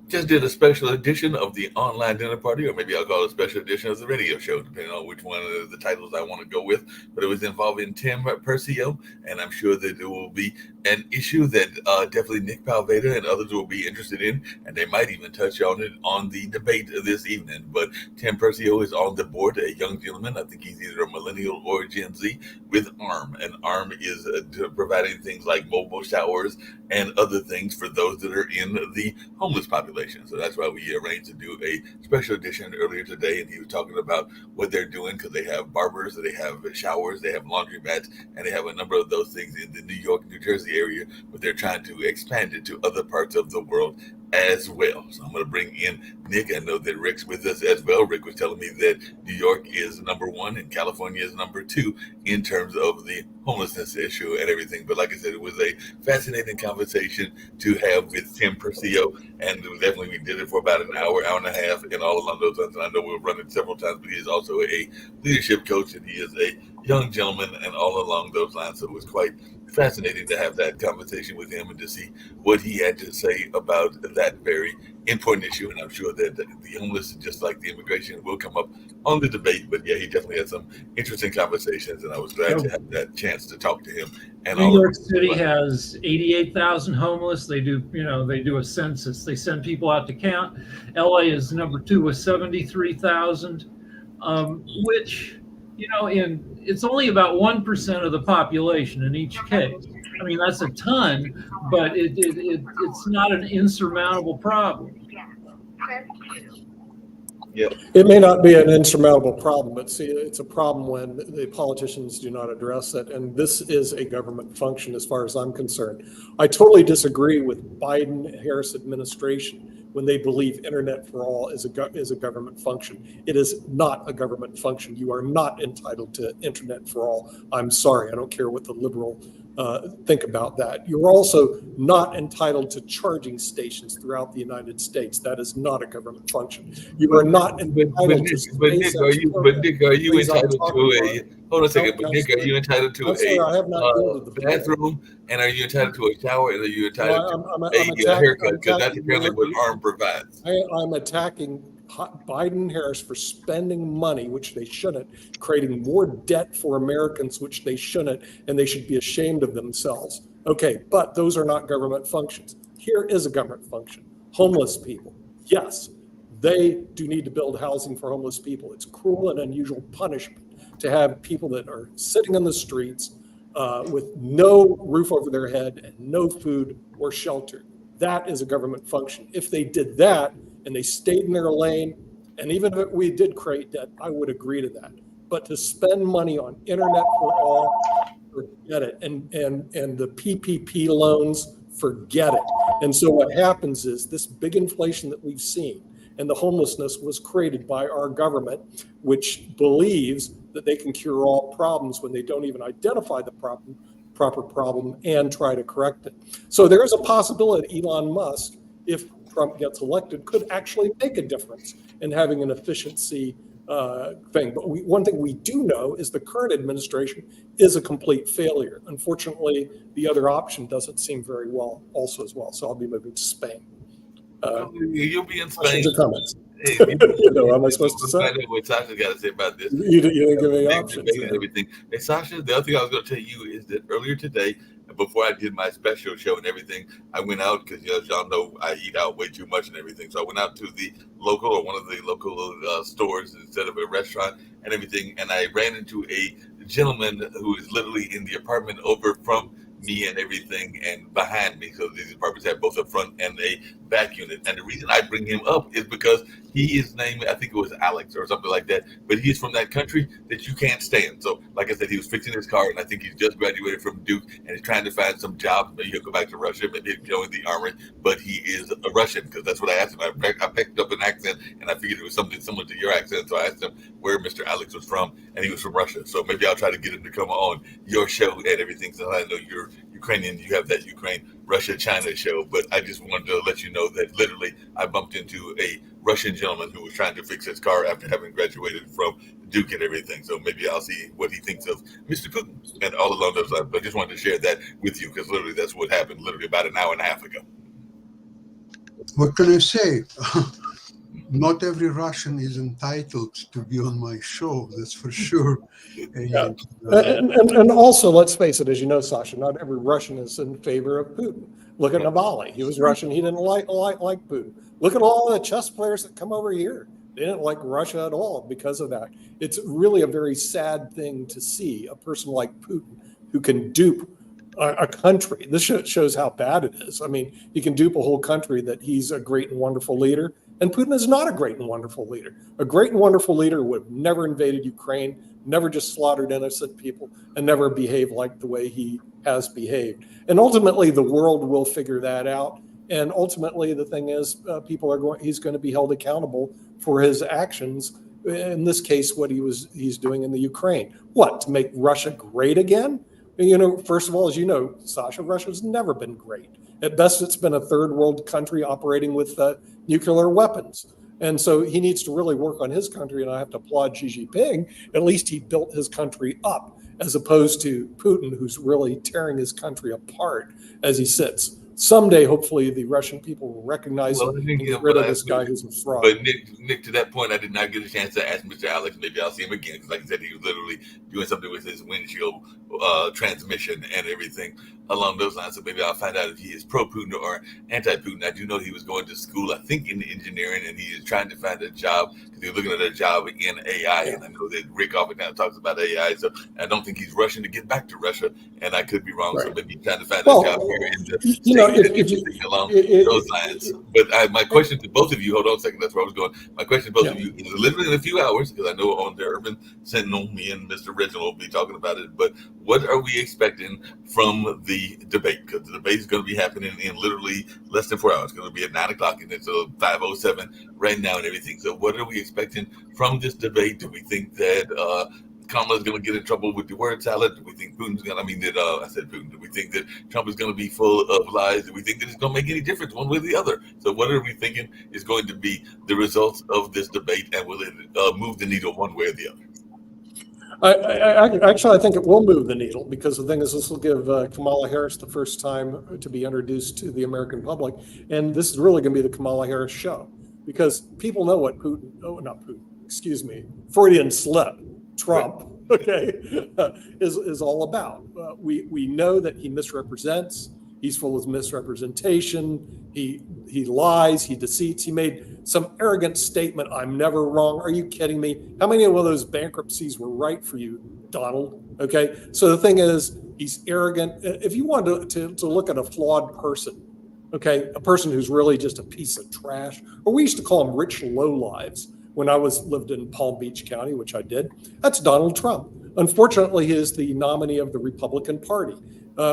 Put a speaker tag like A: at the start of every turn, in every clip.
A: Just did a special edition of the online dinner party, or maybe I'll call it a special edition of the radio show, depending on which one of the titles I want to go with. But it was involving Tim Percio, and I'm sure that it will be an issue that definitely Nick Palveda and others will be interested in, and they might even touch on it on the debate this evening. But Tim Percio is on the board, a young gentleman. I think he's either a millennial or Gen Z with ARM, and ARM is providing things like mobile showers and other things for those that are in the homeless population. So that's why we arranged to do a special edition earlier today. And he was talking about what they're doing, because they have barbers, they have showers, they have laundry mats, and they have a number of those things in the New York, New Jersey area, but they're trying to expand it to other parts of the world as well. So I'm going to bring in Nick. I know that Rick's with us as well. Rick was telling me that New York is number one and California is number two in terms of the homelessness issue and everything. But like I said, it was a fascinating conversation to have with Tim Percio, and definitely we did it for about an hour, hour and a half, and all along those lines. And I know we'll run it several times, but he is also a leadership coach, and he is a young gentleman, and all along those lines. So it was quite fascinating to have that conversation with him and to see what he had to say about that very important issue. And I'm sure that the homeless, just like the immigration, will come up on the debate. But yeah, he definitely had some interesting conversations, and I was glad to have that chance to talk to him. And
B: New York City has 88,000 homeless. They do a census. They send people out to count. LA is number two with 73,000, which, it's only about 1% of the population in each case. I mean, that's a ton, but it's not an insurmountable problem.
C: Yeah. It may not be an insurmountable problem, but see, it's a problem when the politicians do not address it. And this is a government function as far as I'm concerned. I totally disagree with Biden-Harris administration when they believe Internet for All is a government function. It is not a government function. You are not entitled to Internet for All. I'm sorry. I don't care what the liberal think about that. You're also not entitled to charging stations throughout the United States. That is not a government function. You are not entitled to.
A: But Nick, are you entitled to a? Hold on a second. But Nick, are you entitled to a bathroom? And are you entitled to a shower? And are you entitled to a haircut? Because that's apparently what ARM provides.
C: I'm attacking Biden-Harris for spending money, which they shouldn't, creating more debt for Americans, which they shouldn't, and they should be ashamed of themselves. Okay, but those are not government functions. Here is a government function. Homeless people. Yes, they do need to build housing for homeless people. It's cruel and unusual punishment to have people that are sitting on the streets with no roof over their head and no food or shelter. That is a government function. If they did that and they stayed in their lane, and even if we did create debt, I would agree to that. But to spend money on Internet for All, forget it. And the PPP loans, forget it. And so what happens is this big inflation that we've seen, and the homelessness was created by our government, which believes that they can cure all problems when they don't even identify the proper problem and try to correct it. So there is a possibility Elon Musk, if Trump gets elected, could actually make a difference in having an efficiency thing. But one thing we do know is the current administration is a complete failure. Unfortunately, the other option doesn't seem very well also as well. So I'll be moving to Spain.
A: You'll be in Spain.
C: Comments. Hey, what am I supposed to say?
A: I know what Sasha's got to say about this.
C: You didn't give me options.
A: Everything. Hey, Sasha, the other thing I was going to tell you is that earlier today, before I did my special show and everything, I went out because, as y'all know, I eat out way too much and everything. So I went out to the local or one of the local stores instead of a restaurant and everything. And I ran into a gentleman who is literally in the apartment over from me and everything and behind me, because these apartments have both a front and a back unit. And the reason I bring him up is because he is named, I think it was Alex or something like that, but he's from that country that you can't stand. So like I said, he was fixing his car, and I think he's just graduated from Duke, and he's trying to find some job. Maybe he'll go back to Russia, maybe he'll join the army, but he is a Russian, because that's what I asked him. I picked up an accent, and I figured it was something similar to your accent, so I asked him where Mr. Alex was from, and he was from Russia. So maybe I'll try to get him to come on your show and everything, so I know you're Ukrainian, you have that Ukraine, Russia, China show. But I just wanted to let you know that literally I bumped into a Russian gentleman who was trying to fix his car after having graduated from Duke and everything. So maybe I'll see what he thinks of Mr. Putin and all along those lines. But I just wanted to share that with you, because literally that's what happened literally about an hour and a half ago.
D: What can I say? Not every Russian is entitled to be on my show, that's for sure.
C: And also, let's face it, as you know, Sasha, not every Russian is in favor of Putin. Look at Navalny. He was Russian. He didn't like Putin. Look at all the chess players that come over here. They didn't like Russia at all because of that. It's really a very sad thing to see a person like Putin who can dupe a country. This shows how bad it is. I mean, he can dupe a whole country that he's a great and wonderful leader. And Putin is not a great and wonderful leader. A great and wonderful leader would have never invaded Ukraine, never just slaughtered innocent people, and never behaved like the way he has behaved. And ultimately, the world will figure that out. And ultimately, the thing is, he's going to be held accountable for his actions. In this case, what he's doing in the Ukraine. What, to make Russia great again? You know, first of all, as you know, Sasha, Russia's never been great. At best, it's been a third world country operating with nuclear weapons. And so he needs to really work on his country. And I have to applaud Xi Jinping. At least he built his country up, as opposed to Putin, who's really tearing his country apart as he sits. Someday, hopefully, the Russian people will recognize him and get rid of this guy who's a fraud.
A: But Nick, to that point, I did not get a chance to ask Mr. Alex. Maybe I'll see him again, because like I said, he was literally doing something with his windshield transmission and everything along those lines. So maybe I'll find out if he is pro-Putin or anti-Putin. I do know he was going to school, I think, in engineering, and he is trying to find a job, because he was looking at a job in AI. Yeah. And I know that Rick often kind of talks about AI, so I don't think he's rushing to get back to Russia, and I could be wrong. Right. So maybe he's trying to find a job here in the along those lines. But my question to both of you, hold on a second, that's where I was going. My question to both of you is literally in a few hours, because I know on the Urban Sentinel, me and Mr. Reginald will be talking about it, but what are we expecting from the debate? Because the debate is going to be happening in literally less than 4 hours. It's going to be at 9 o'clock, and it's 5:07 right now and everything. So what are we expecting from this debate? Do we think that Kamala's going to get in trouble with the word salad? Do we think Putin's going to, I said Putin. Do we think that Trump is going to be full of lies? Do we think that it's going to make any difference one way or the other? So what are we thinking is going to be the results of this debate, and will it move the needle one way or the other?
C: I think it will move the needle, because the thing is, this will give Kamala Harris the first time to be introduced to the American public. And this is really going to be the Kamala Harris show, because people know what Freudian slip, Trump, is all about. We know that he misrepresents. He's full of misrepresentation. He lies. He deceits. He made some arrogant statement. I'm never wrong. Are you kidding me? How many of those bankruptcies were right for you, Donald? Okay. So the thing is, he's arrogant. If you want to look at a flawed person, okay, a person who's really just a piece of trash, or we used to call them rich lowlives when I lived in Palm Beach County, which I did. That's Donald Trump. Unfortunately, he is the nominee of the Republican Party.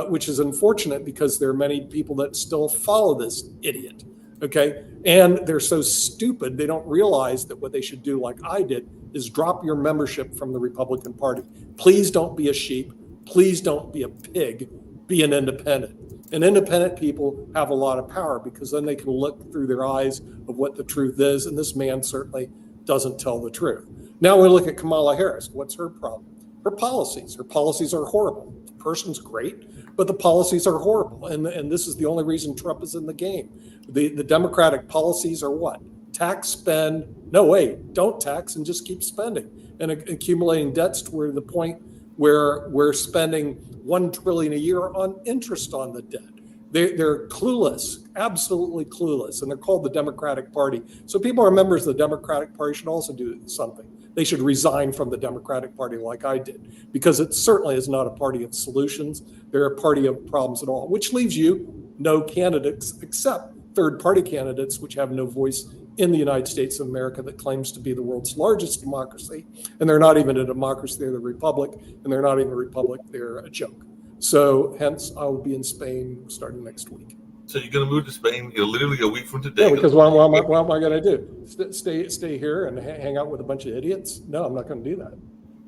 C: Which is unfortunate, because there are many people that still follow this idiot, okay? And they're so stupid, they don't realize that what they should do, like I did, is drop your membership from the Republican Party. Please don't be a sheep. Please don't be a pig. Be an independent. And independent people have a lot of power, because then they can look through their eyes of what the truth is, and this man certainly doesn't tell the truth. Now we look at Kamala Harris. What's her problem? Her policies. Her policies are horrible. The person's great, but the policies are horrible. And this is the only reason Trump is in the game. The Democratic policies are what? Tax, spend. No, wait, don't tax and just keep spending and accumulating debts to the point where we're spending $1 trillion a year on interest on the debt. They're clueless, absolutely clueless, and they're called the Democratic Party. So people who are members of the Democratic Party should also do something. they should resign from the Democratic Party like I did, because it certainly is not a party of solutions. They're a party of problems at all, which leaves you no candidates except third-party candidates, which have no voice in the United States of America that claims to be the world's largest democracy. And they're not even a democracy, they're the republic, and they're not even a republic, they're a joke. So hence, I will be in Spain starting next week.
A: So you're going to move to Spain, literally a week from today.
C: Yeah, because what am I going to do? Stay here and hang out with a bunch of idiots? No, I'm not going to do that.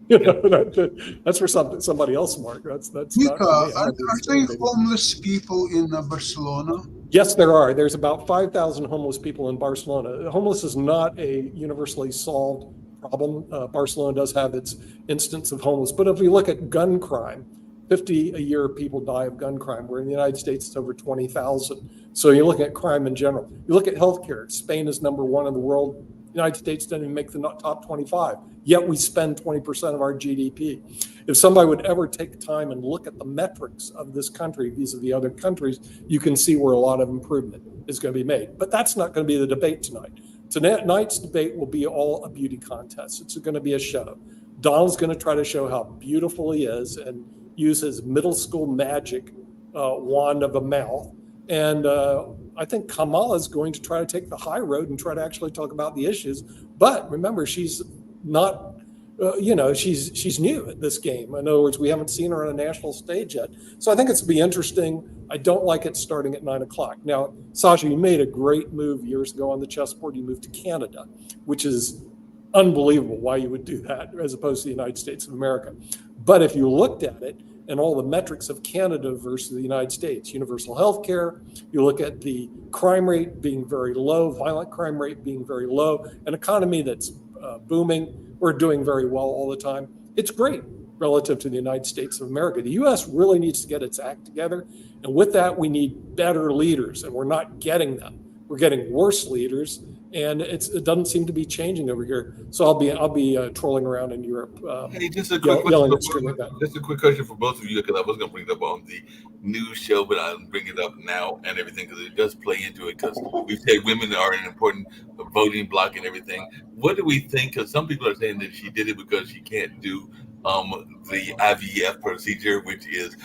C: You know, that's for somebody else, Mark. That's
D: Mika,
C: not for me.
D: are there homeless people in Barcelona?
C: Yes, there are. There's about 5,000 homeless people in Barcelona. Homeless is not a universally solved problem. Barcelona does have its instance of homeless, but if we look at gun crime, 50 a year people die of gun crime, where in the United States it's over 20,000. So you're looking at crime in general. You look at healthcare. Spain is number one in the world. The United States doesn't even make the top 25, yet we spend 20% of our GDP. If somebody would ever take time and look at the metrics of this country vis-a-vis other countries, you can see where a lot of improvement is going to be made. But that's not going to be the debate tonight. Tonight's debate will be all a beauty contest. It's going to be a show. Donald's going to try to show how beautiful he is and use his middle school magic wand of a mouth. And I think Kamala is going to try to take the high road and try to actually talk about the issues. But remember, she's not, she's new at this game. In other words, we haven't seen her on a national stage yet. So I think it's going to be interesting. I don't like it starting at 9 o'clock. Now, Sasha, you made a great move years ago on the chessboard. You moved to Canada, which is unbelievable why you would do that as opposed to the United States of America. But if you looked at it and all the metrics of Canada versus the United States, universal health care, you look at the crime rate being very low, violent crime rate being very low, an economy that's booming, we're doing very well all the time. It's great relative to the United States of America. The US really needs to get its act together. And with that, we need better leaders, and we're not getting them. We're getting worse leaders, and it doesn't seem to be changing over here. So I'll be trolling around in Europe.
A: Hey, just a quick question for both of you, because I was going to bring it up on the news show, but I'll bring it up now and everything because it does play into it. Because we say women are an important voting bloc and everything. What do we think? Because some people are saying that she did it because she can't do the IVF procedure, which is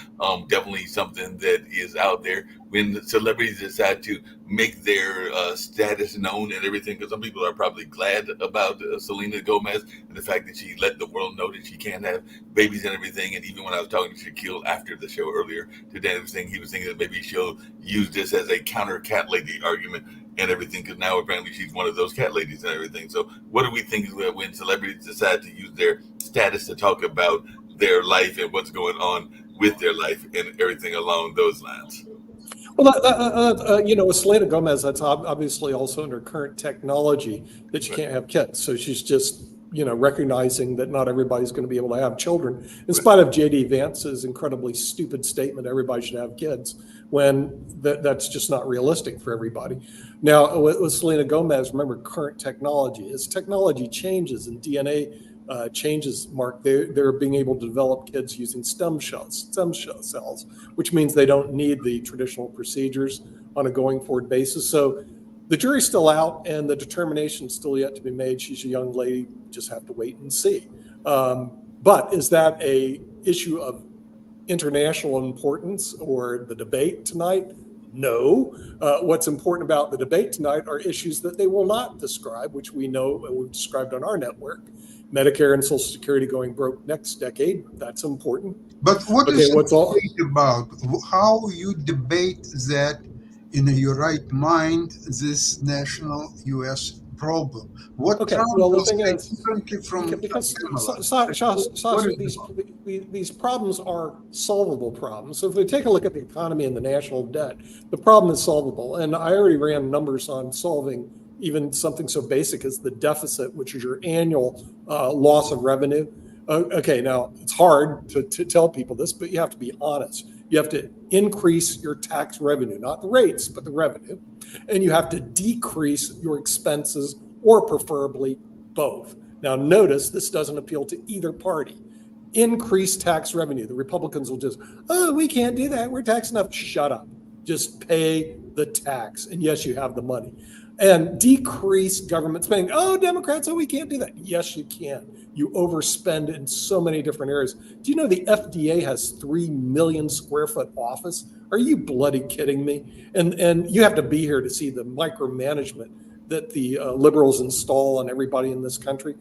A: definitely something that is out there. When celebrities decide to make their status known and everything, because some people are probably glad about Selena Gomez and the fact that she let the world know that she can't have babies and everything. And even when I was talking to Shaquille after the show earlier today, he was thinking that maybe she'll use this as a counter cat lady argument and everything, because now apparently she's one of those cat ladies and everything. So what do we think when celebrities decide to use their status to talk about their life and what's going on with their life and everything along those lines?
C: Well, with Selena Gomez, that's obviously also under current technology that you can't have kids. So she's just, recognizing that not everybody's going to be able to have children, in spite of J.D. Vance's incredibly stupid statement, everybody should have kids, when that's just not realistic for everybody. Now, with Selena Gomez, remember current technology. As technology changes and DNA changes, Mark, they're being able to develop kids using stem cells, which means they don't need the traditional procedures on a going forward basis. So the jury's still out and the determination's still yet to be made. She's a young lady, just have to wait and see. But is that a issue of international importance or the debate tonight? No. What's important about the debate tonight are issues that they will not describe, which we know and we've described on our network. Medicare and Social Security going broke next decade. That's important.
D: But what's debate about? How you debate that in your right mind, this national U.S. problem? What
C: okay, well, the thing is,
D: differently from
C: because these problems are solvable problems. So if we take a look at the economy and the national debt, the problem is solvable. And I already ran numbers on solving even something so basic as the deficit, which is your annual loss of revenue. Okay, now it's hard to tell people this, but you have to be honest. You have to increase your tax revenue, not the rates, but the revenue. And you have to decrease your expenses, or preferably both. Now notice this doesn't appeal to either party. Increase tax revenue. The Republicans will just, we can't do that. We're taxing up. Shut up. Just pay the tax. And yes, you have the money. and decrease government spending. Oh, Democrats, we can't do that. Yes, you can. You overspend in so many different areas. Do you know the FDA has 3 million square foot office? Are you bloody kidding me? And you have to be here to see the micromanagement that the liberals install on everybody in this country.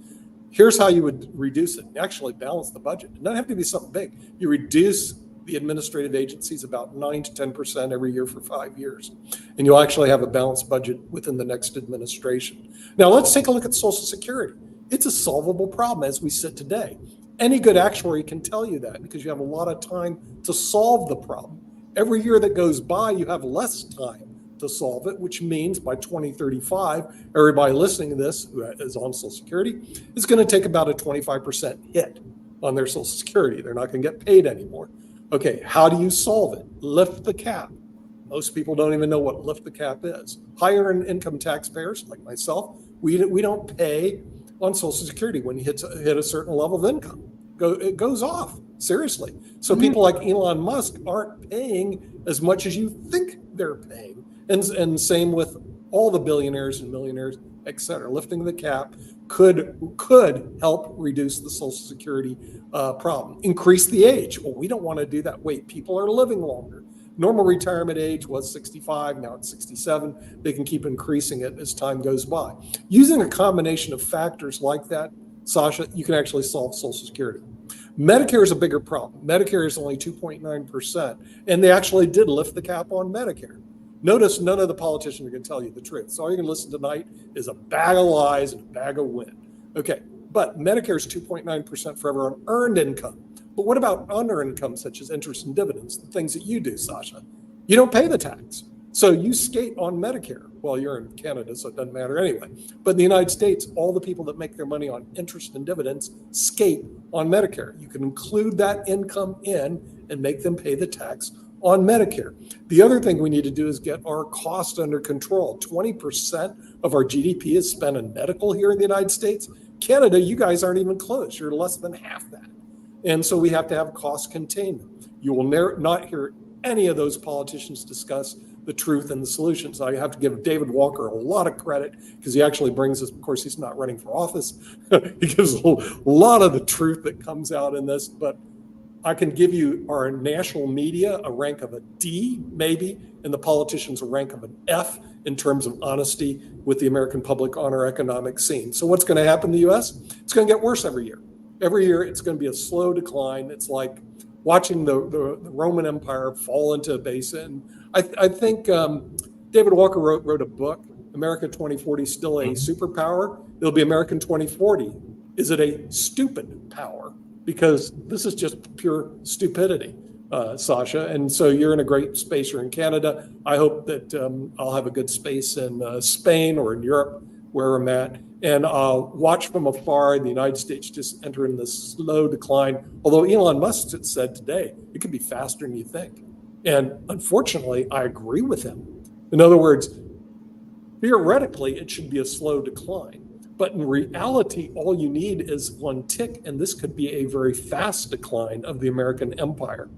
C: Here's how you would reduce it. Actually balance the budget. It doesn't have to be something big. You reduce the administrative agencies about 9 to 10% every year for 5 years. And you'll actually have a balanced budget within the next administration. Now let's take a look at Social Security. It's a solvable problem as we sit today. Any good actuary can tell you that because you have a lot of time to solve the problem. Every year that goes by, you have less time to solve it, which means by 2035, everybody listening to this who is on Social Security is going to take about a 25% hit on their Social Security. They're not going to get paid anymore. Okay, how do you solve it? Lift the cap. Most people don't even know what lift the cap is. Higher income taxpayers like myself, we don't pay on Social Security when you hit a certain level of income. It goes off, seriously. So people like Elon Musk aren't paying as much as you think they're paying. And same with all the billionaires and millionaires, et cetera. Lifting the cap could help reduce the Social Security problem. Increase the age. Well, we don't want to do that. Wait, people are living longer. Normal retirement age was 65, now it's 67. They can keep increasing it as time goes by. Using a combination of factors like that, Sasha, you can actually solve Social Security. Medicare is a bigger problem. Medicare is only 2.9%, and they actually did lift the cap on Medicare. Notice none of the politicians are going to tell you the truth. So all you're going to listen tonight is a bag of lies and a bag of wind. Okay, but Medicare is 2.9% for everyone earned income. But what about unearned income, such as interest and dividends, the things that you do, Sasha? You don't pay the tax. So you skate on Medicare. Well, you're in Canada, so it doesn't matter anyway. But in the United States, all the people that make their money on interest and dividends skate on Medicare. You can include that income in and make them pay the tax on Medicare. The other thing we need to do is get our cost under control. 20% of our GDP is spent on medical here in the United States. Canada, you guys aren't even close. You're less than half that. And so we have to have cost containment. You will not hear any of those politicians discuss the truth and the solutions. I have to give David Walker a lot of credit because he actually brings us, of course, he's not running for office. He gives a lot of the truth that comes out in this, but I can give you our national media a rank of a D, maybe, and the politicians a rank of an F in terms of honesty with the American public on our economic scene. So what's going to happen in the U.S.? It's going to get worse every year. Every year, it's going to be a slow decline. It's like watching the Roman Empire fall into a basin. I think David Walker wrote a book, America 2040 Still a Superpower. It'll be American 2040. Is it a stupid power? Because this is just pure stupidity, Sasha. And so you're in a great space. You're in Canada. I hope that I'll have a good space in Spain or in Europe, where I'm at. And I'll watch from afar the United States just entering this slow decline. Although Elon Musk said today, it could be faster than you think. And unfortunately, I agree with him. In other words, theoretically, it should be a slow decline. But in reality, all you need is one tick, and this could be a very fast decline of the American empire.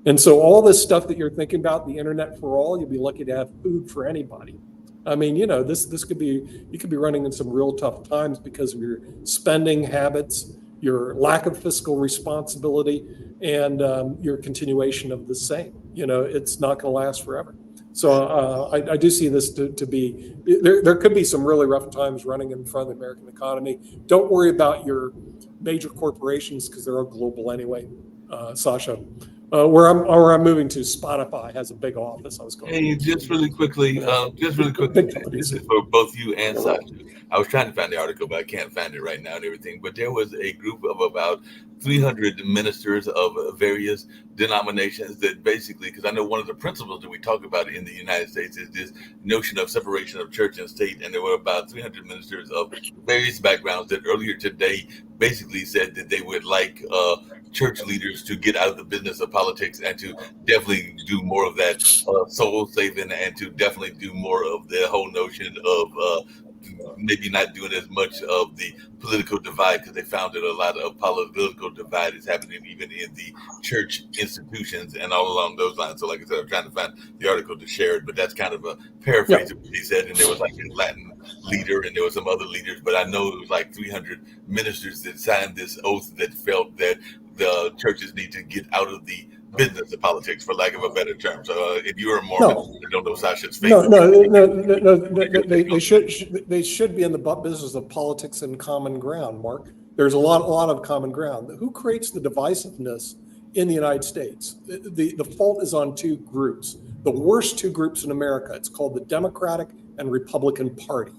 C: And so all this stuff that you're thinking about, the internet for all, you'll be lucky to have food for anybody. I mean, you know, this could be, you could be running in some real tough times because of your spending habits, your lack of fiscal responsibility, and your continuation of the same. You know, it's not going to last forever. So I do see this to be, there could be some really rough times running in front of the American economy. Don't worry about your major corporations because they're all global anyway, Sasha. Where I'm moving to, Spotify has a big office. I was going.
A: Hey, just really quickly, this is for both you and Sasha. I was trying to find the article, but I can't find it right now and everything. But there was a group of about 300 ministers of various denominations that basically, because I know one of the principles that we talk about in the United States is this notion of separation of church and state. And there were about 300 ministers of various backgrounds that earlier today basically said that they would like church leaders to get out of the business of politics and to definitely do more of that soul saving and to definitely do more of the whole notion of maybe not doing as much of the political divide, because they found that a lot of political divide is happening even in the church institutions and all along those lines. So like I said, I'm trying to find the article to share it, but that's kind of a paraphrase of what he said. And there was like in Latin leader, and there were some other leaders, but I know it was like 300 ministers that signed this oath that felt that the churches need to get out of the business of politics, for lack of a better term. So if you're a Mormon, I don't know Sasha's faith.
C: No. They should be in the business of politics and common ground, Mark. There's a lot of common ground. Who creates the divisiveness in the United States? The fault is on two groups. The worst two groups in America. It's called the Democratic and Republican Party.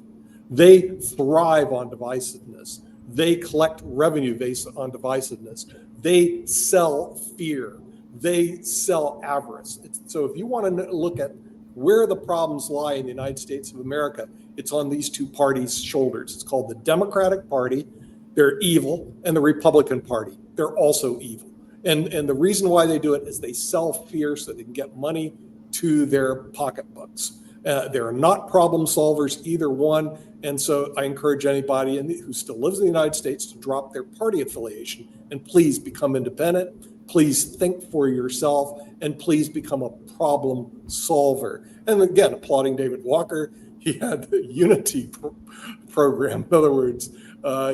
C: They thrive on divisiveness. They collect revenue based on divisiveness. They sell fear. They sell avarice. So if you want to look at where the problems lie in the United States of America, it's on these two parties' shoulders. It's called the Democratic Party. They're evil. And the Republican Party. They're also evil. And the reason why they do it is they sell fear so they can get money to their pocketbooks. They're not problem solvers, either one. And so I encourage anybody who still lives in the United States to drop their party affiliation and please become independent. Please think for yourself, and please become a problem solver. And again, applauding David Walker, he had the unity program. In other words,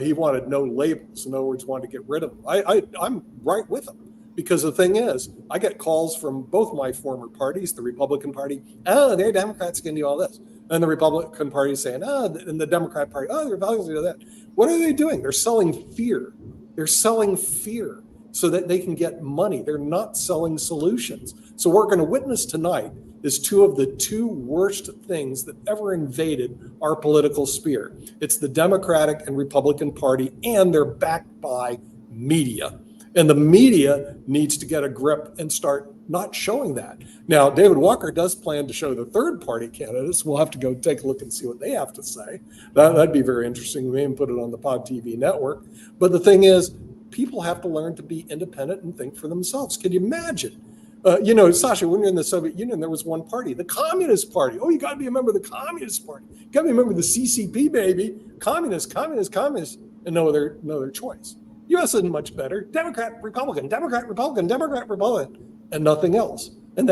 C: he wanted no labels. In other words, wanted to get rid of them. I'm right with him, because the thing is, I get calls from both my former parties, the Republican Party, oh, they're Democrats can do all this. And the Republican Party is saying, oh, and the Democrat Party, oh, the Republicans do that. What are they doing? They're selling fear. They're selling fear so that they can get money. They're not selling solutions. So what we're going to witness tonight is two of the worst things that ever invaded our political sphere. It's the Democratic and Republican Party, and they're backed by media. And the media needs to get a grip and start not showing that. Now, David Walker does plan to show the third party candidates. We'll have to go take a look and see what they have to say. That'd be very interesting. We may even put it on the Pod TV network. But the thing is, people have to learn to be independent and think for themselves. Can you imagine? Sasha, when you're in the Soviet Union, there was one party, the Communist Party. Oh, you got to be a member of the Communist Party. You got to be a member of the CCP, baby. Communist, and no other choice. U.S. isn't much better. Democrat, Republican, Democrat, Republican, Democrat, Republican, and nothing else. And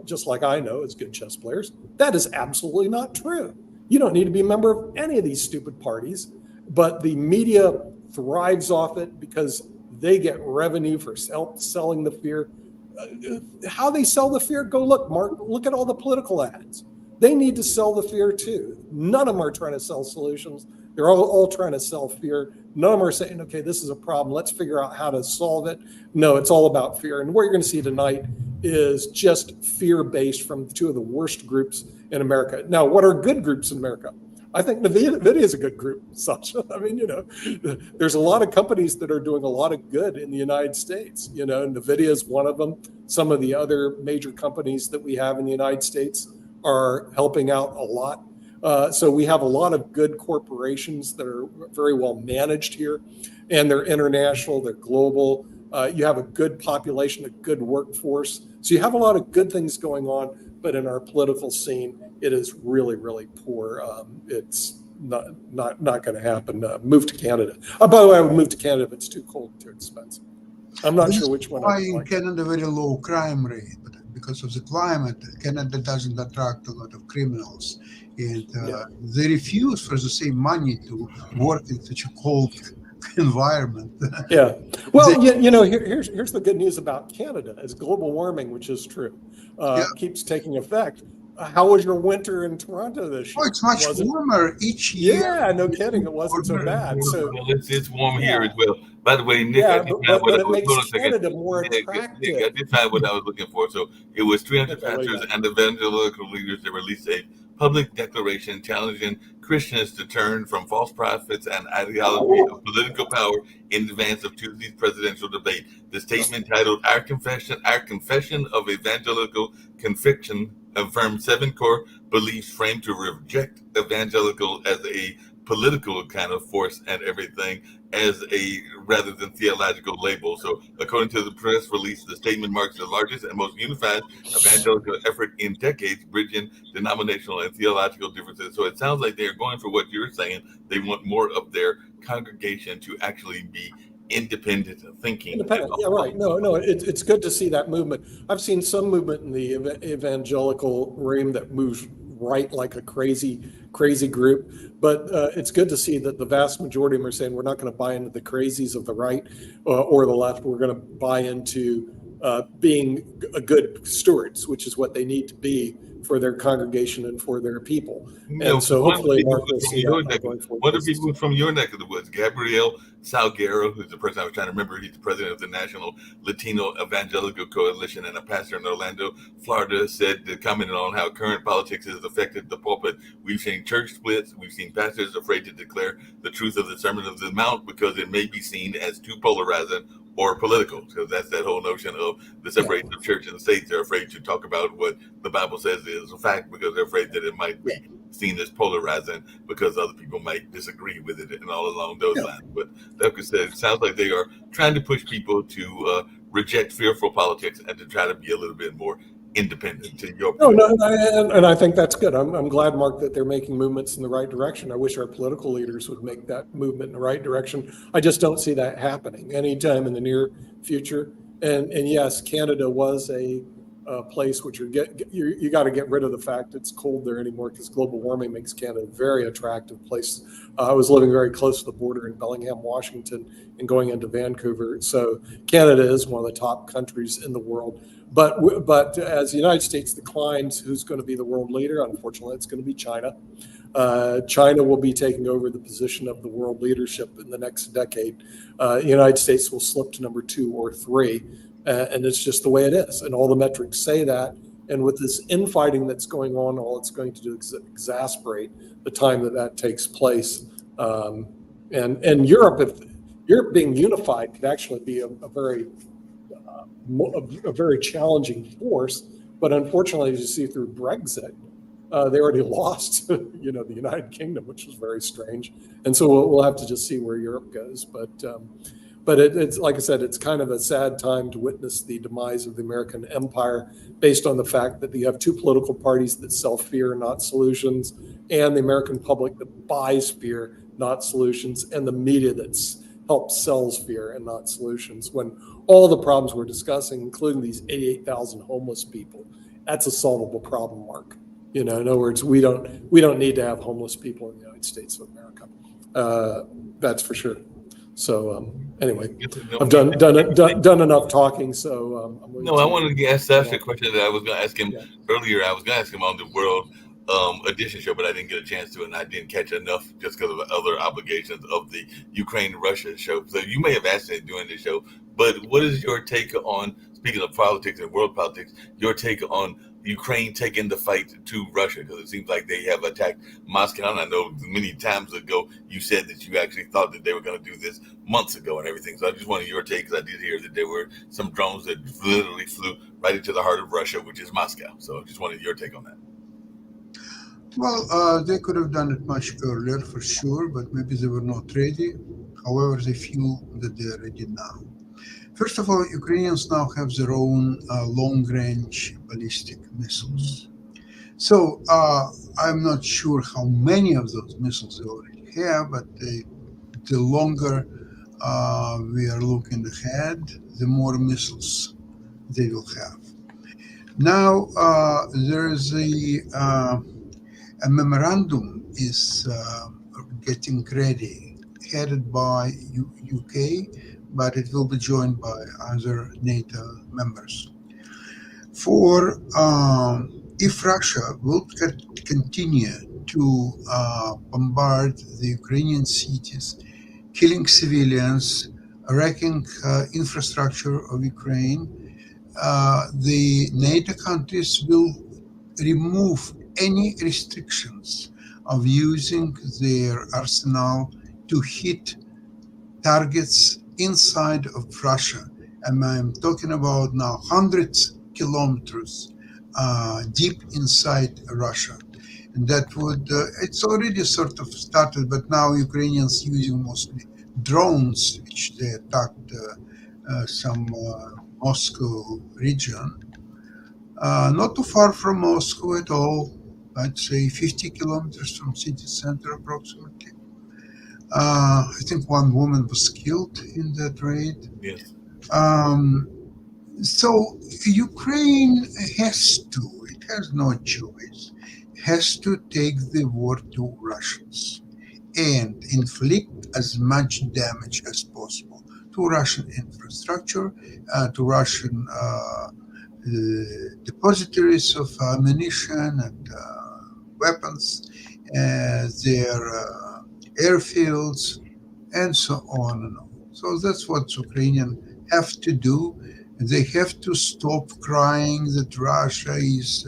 C: just like I know as good chess players, that is absolutely not true. You don't need to be a member of any of these stupid parties, but the media thrives off it because they get revenue for selling the fear. How they sell the fear, go look, Mark, look at all the political ads. They need to sell the fear too. None of them are trying to sell solutions. They're all trying to sell fear. None of them are saying, okay, this is a problem. Let's figure out how to solve it. No, it's all about fear. And what you're going to see tonight is just fear-based from two of the worst groups in America. Now, what are good groups in America? I think NVIDIA is a good group, Sasha. I mean, there's a lot of companies that are doing a lot of good in the United States. NVIDIA is one of them. Some of the other major companies that we have in the United States are helping out a lot. So we have a lot of good corporations that are very well managed here, and they're international, they're global. You have a good population, a good workforce. So you have a lot of good things going on, but in our political scene, it is really, really poor. It's not going to happen. Move to Canada. By the way, I would move to Canada if it's too cold, too expensive. I'm not sure which one.
D: Why in Canada very low crime rate? Because of the climate, Canada doesn't attract a lot of criminals, and they refuse for the same money to work in such a cold environment.
C: Yeah. Well, here's the good news about Canada: is global warming, which is true, keeps taking effect. How was your winter in Toronto this year?
D: Oh, it's much warmer each year.
C: Yeah, no kidding. It wasn't so bad. So
A: it's warm here as well. By the way, Nick,
C: but it makes Canada more attractive.
A: Nick, I did find what I was looking for. So it was 300 pastors and evangelical leaders that released a public declaration challenging Christians to turn from false prophets and ideology of political power in advance of Tuesday's presidential debate. The statement, titled Our Confession of Evangelical Conviction, affirmed 7 core beliefs framed to reject evangelical as a political kind of force and everything as a rather than theological label. So according to the press release, the statement marks the largest and most unified evangelical effort in decades, bridging denominational and theological differences. So it sounds like they're going for what you're saying. They want more of their congregation to actually be independent thinking.
C: Independent, yeah, right. No, it's good to see that movement. I've seen some movement in the evangelical realm that moves right like a crazy group. But it's good to see that the vast majority of them are saying we're not going to buy into the crazies of the right or the left. We're going to buy into being a good stewards, which is what they need to be for their congregation and for their people. And so hopefully Mark will see that going forward.
A: One of the people from your neck of the woods, Gabriel Salguero, who's the person I was trying to remember. He's the president of the National Latino Evangelical Coalition and a pastor in Orlando, Florida, commented on how current politics has affected the pulpit. We've seen church splits. We've seen pastors afraid to declare the truth of the Sermon of the Mount because it may be seen as too polarizing or political. So that's that whole notion of the separation of church and state. They're afraid to talk about what the Bible says is a fact because they're afraid that it might be seen as polarizing because other people might disagree with it and all along those lines. But like I said, it sounds like they are trying to push people to reject fearful politics and to try to be a little bit more independent to your point.
C: And I think that's good. I'm glad, Mark, that they're making movements in the right direction. I wish our political leaders would make that movement in the right direction. I just don't see that happening anytime in the near future. And yes, Canada was a place which you got to get rid of the fact it's cold there anymore because global warming makes Canada a very attractive place. I was living very close to the border in Bellingham, Washington, and going into Vancouver. So Canada is one of the top countries in the world. But as the United States declines, who's going to be the world leader? Unfortunately, it's going to be China. China will be taking over the position of the world leadership in the next decade. The United States will slip to number 2 or 3, and it's just the way it is. And all the metrics say that. And with this infighting that's going on, all it's going to do is exasperate the time that takes place. And Europe, if Europe being unified, could actually be a very challenging force, but unfortunately, as you see through Brexit, they already lost, the United Kingdom, which was very strange. And so we'll have to just see where Europe goes. But it's like I said, it's kind of a sad time to witness the demise of the American empire, based on the fact that you have 2 political parties that sell fear, not solutions, and the American public that buys fear, not solutions, and the media that's helps sells fear and not solutions, when all the problems we're discussing, including these 88,000 homeless people, that's a solvable problem, Mark. In other words, we don't need to have homeless people in the United States of America. That's for sure. So anyway, I've done enough talking. So
A: I wanted to ask Sash a question that I was going to ask him earlier. I was going to ask him on the World Edition show, but I didn't get a chance to, and I didn't catch enough just because of other obligations of the Ukraine-Russia show. So you may have asked it during the show, but what is your take on, speaking of politics and world politics, your take on Ukraine taking the fight to Russia? Because it seems like they have attacked Moscow. And I know many times ago you said that you actually thought that they were going to do this months ago and everything. So I just wanted your take, because I did hear that there were some drones that literally flew right into the heart of Russia, which is Moscow. So I just wanted your take on that.
D: Well, they could have done it much earlier for sure, but maybe they were not ready. However, they feel that they are ready now. First of all, Ukrainians now have their own long-range ballistic missiles. So I'm not sure how many of those missiles they already have, but the longer we are looking ahead, the more missiles they will have. Now, there is a memorandum is getting ready, headed by UK, but it will be joined by other NATO members. For if Russia will continue to bombard the Ukrainian cities, killing civilians, wrecking infrastructure of Ukraine, the NATO countries will remove any restrictions of using their arsenal to hit targets inside of Russia. And I'm talking about now hundreds of kilometers deep inside Russia. And that would, it's already sort of started, but now Ukrainians using mostly drones, which they attacked some Moscow region. Not too far from Moscow at all, I'd say 50 kilometers from city center approximately. I think one woman was killed in that raid.
A: Yes.
D: So Ukraine has no choice, has to take the war to Russians and inflict as much damage as possible to Russian infrastructure, to Russian depositories of ammunition and weapons, their airfields, and so on and on. So that's what Ukrainians have to do. They have to stop crying that Russia is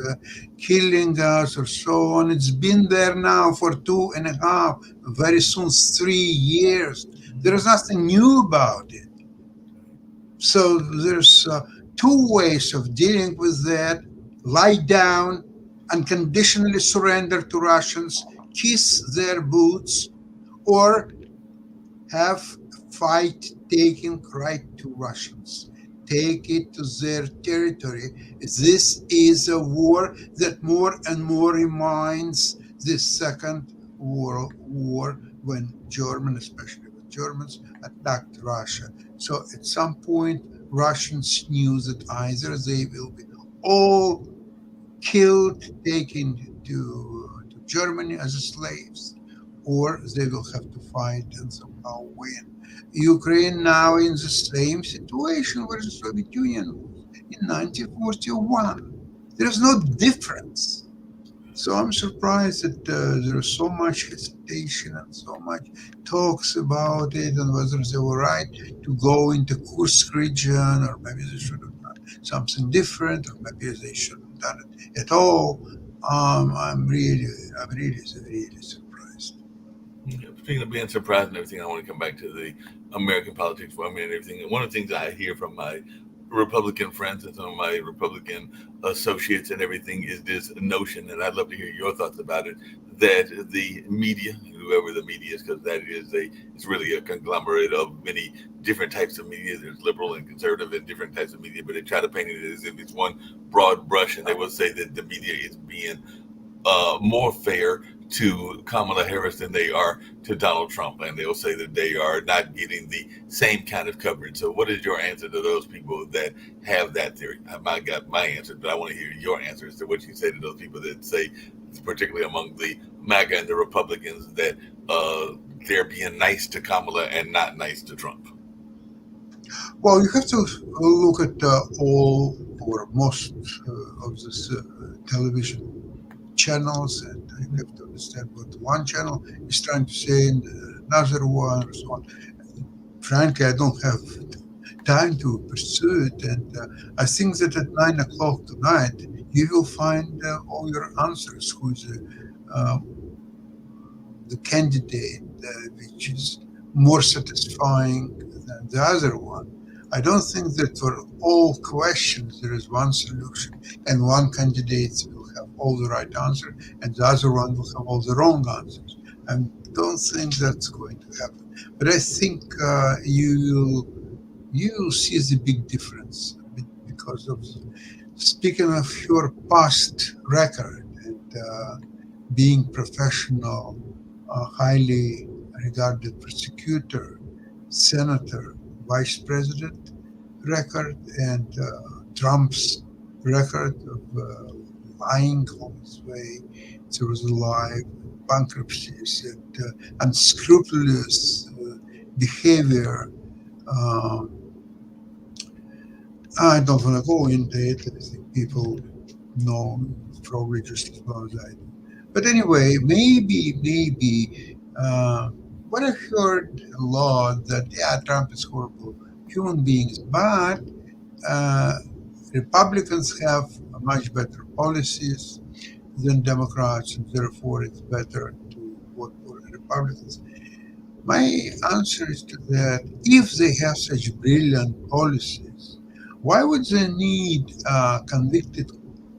D: killing us or so on. It's been there now for 2.5, very soon 3 years. There is nothing new about it. So there's two ways of dealing with that: lie down, unconditionally surrender to Russians, kiss their boots, or have fight taking right to Russians. Take it to their territory. This is a war that more and more reminds the Second World War, when Germans, especially the Germans, attacked Russia. So at some point, Russians knew that either they will be all killed, taken to Germany as slaves, or they will have to fight and somehow win. Ukraine now in the same situation where the Soviet Union was in 1941. There is no difference. So I'm surprised that there is so much hesitation and so much talks about it, and whether they were right to go into Kursk region, or maybe they should have done something different, or maybe they shouldn't have done it at all. I'm really surprised.
A: Speaking of being surprised and everything, I want to come back to the American politics for a minute and everything. And one of the things I hear from my Republican friends and some of my Republican associates and everything is this notion, and I'd love to hear your thoughts about it, that the media, whoever the media is, because that is it's really a conglomerate of many different types of media. There's liberal and conservative and different types of media, but they try to paint it as if it's one broad brush, and they will say that the media is being more fair to Kamala Harris than they are to Donald Trump, and they'll say that they are not getting the same kind of coverage. So what is your answer to those people that have that theory? I got my answer, but I want to hear your answer as to what you say to those people that say, particularly among the MAGA and the Republicans, that they're being nice to Kamala and not nice to Trump.
D: Well, you have to look at all or most of this television channels, and you have to understand what one channel is trying to say and another one, and so on. Frankly, I don't have time to pursue it, and I think that at 9 o'clock tonight you will find all your answers. Who is the candidate which is more satisfying than the other one? I don't think that for all questions there is one solution, and one candidate will have all the right answer, and the other one will have all the wrong answers. I don't think that's going to happen. But I think you will see the big difference because of, speaking of your past record and being professional, highly regarded prosecutor, senator, vice president record, and Trump's record of lying on his way through the life, bankruptcies, and unscrupulous behavior. I don't want to go into it. I think people know probably just as well as I do. But anyway, maybe when I heard a lot that, Trump is horrible human beings, but Republicans have much better policies than Democrats, and therefore it's better to vote for Republicans. My answer is to that: if they have such brilliant policies, why would they need a convicted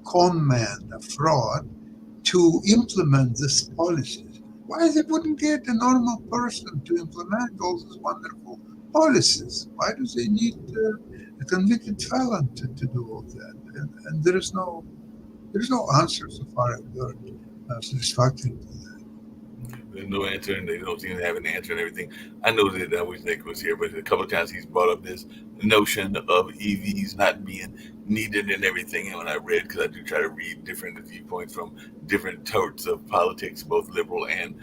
D: con man, a fraud, to implement these policies? Why they wouldn't get a normal person to implement all these wonderful policies? Why do they need a convicted felon to do all that? And there is no answer so far I've heard satisfactory to that.
A: There's no answer, and they don't seem to have an answer and everything. I know that I wish Nick was here, but a couple of times he's brought up this notion of EVs not being needed and everything. And when I read, because I do try to read different viewpoints from different sorts of politics, both liberal and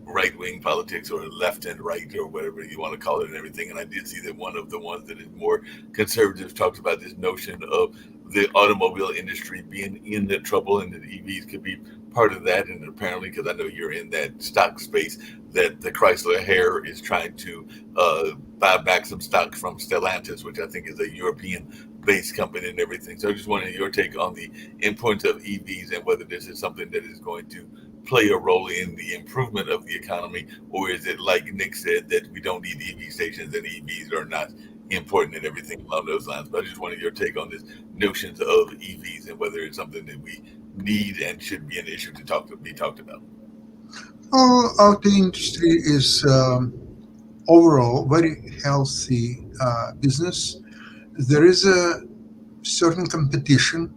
A: right wing politics, or left and right, or whatever you want to call it, and everything. And I did see that one of the ones that is more conservative talks about this notion of the automobile industry being in the trouble, and that EVs could be part of that. And apparently, because I know you're in that stock space, that the Chrysler Hare is trying to buy back some stock from Stellantis, which I think is a European-based company and everything. So I just wanted your take on the importance of EVs and whether this is something that is going to play a role in the improvement of the economy, or is it like Nick said, that we don't need EV stations and EVs are not important and everything along those lines? But I just wanted your take on this notions of EVs and whether it's something that we need and should be an issue to be talked about.
D: Auto industry is overall very healthy business. There is a certain competition,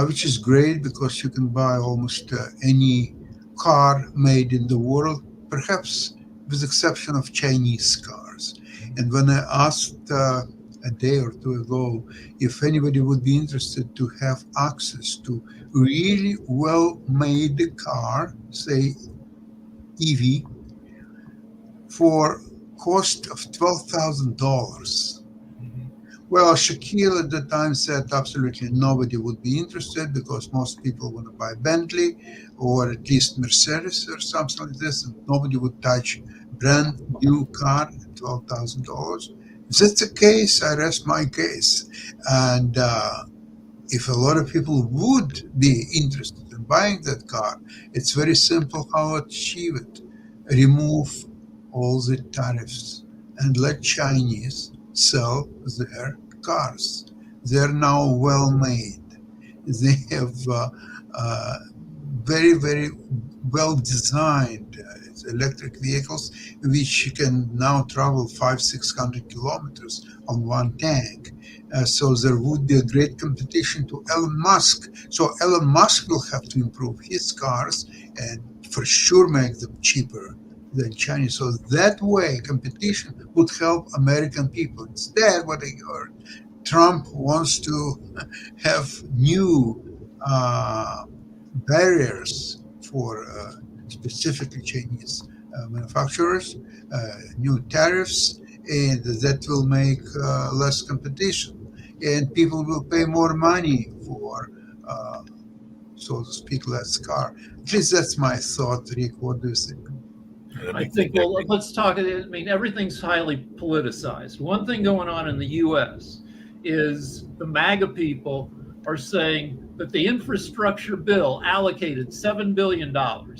D: which is great because you can buy almost any car made in the world, perhaps with exception of Chinese cars. And when I asked a day or two ago if anybody would be interested to have access to really well-made car, say EV, for cost of $12,000. Well, Shaquille at the time said absolutely nobody would be interested because most people want to buy Bentley or at least Mercedes or something like this, and nobody would touch brand new car at $12,000. If that's the case, I rest my case. And if a lot of people would be interested in buying that car, it's very simple how to achieve it. Remove all the tariffs and let Chinese sell their cars. They're now well made. They have very, very well designed electric vehicles, which can now travel 500-600 kilometers on one tank. So there would be a great competition to Elon Musk. So Elon Musk will have to improve his cars and for sure make them cheaper than Chinese. So that way, competition would help American people. Instead, what I heard, Trump wants to have new barriers for specifically Chinese manufacturers, new tariffs, and that will make less competition. And people will pay more money for, so to speak, less car. At least that's my thought, Rick. What do you think?
B: I think, well, let's talk. I mean, everything's highly politicized. One thing going on in the U.S. is the MAGA people are saying that the infrastructure bill allocated $7 billion,